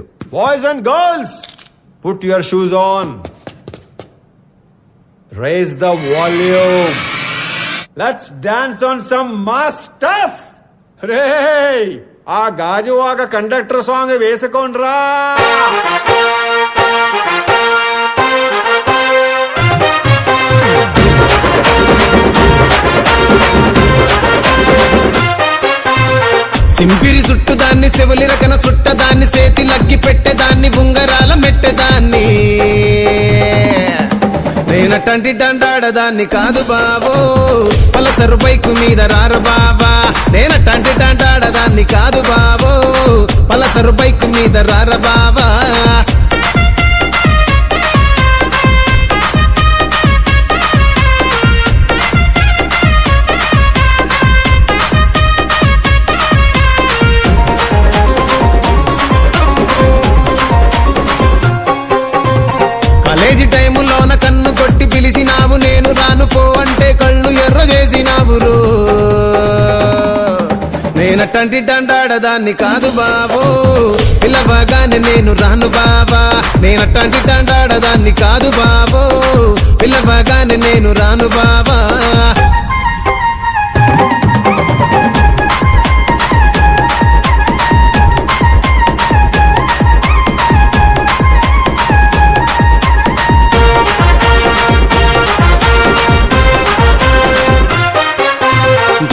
Boys and girls, put your shoes on. Raise the volume. Let's dance on some mass stuff. Hey, ఆ Gajuwaka conductor song వేసుకోండ్రా. సింపిరి చుట్టుదాన్ని సెవలి రకన సుట్టదాన్ని సేతి లగ్గి పెట్టేదాన్ని ఉంగరాల మెట్టేదాన్ని నేనటంటి డండాడదాన్ని కాదు బావో Pulsar bike మీద రార బావా నేనటంటి డండాడదాన్ని కాదు బావో పలసరు బైకు మీద రార బావా కాలేజీ టైములోన కన్ను కొట్టి పిలిచినావు నేను రాను పో అంటే కళ్ళు ఎర్ర చేసినావు రో నేనటంటి డండాడదాన్ని కాదు బావో పిల్లవగానే నేను రాను బావా నేనటంటి డండాడదాన్ని కాదు బావో పిల్లవగానే నేను రాను బావా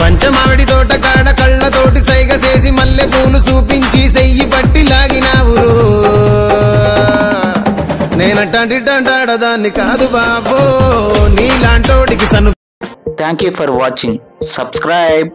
పంచమావిడి తోట కాడ కళ్ళతోటి సైగ చేసి మల్లె పూలు చూపించి సెయ్యి పట్టి లాగినావు నేనటంటి డండాడదాన్ని కాదు బాబో నీలాంటోడికి సను. Thank you for watching. Subscribe.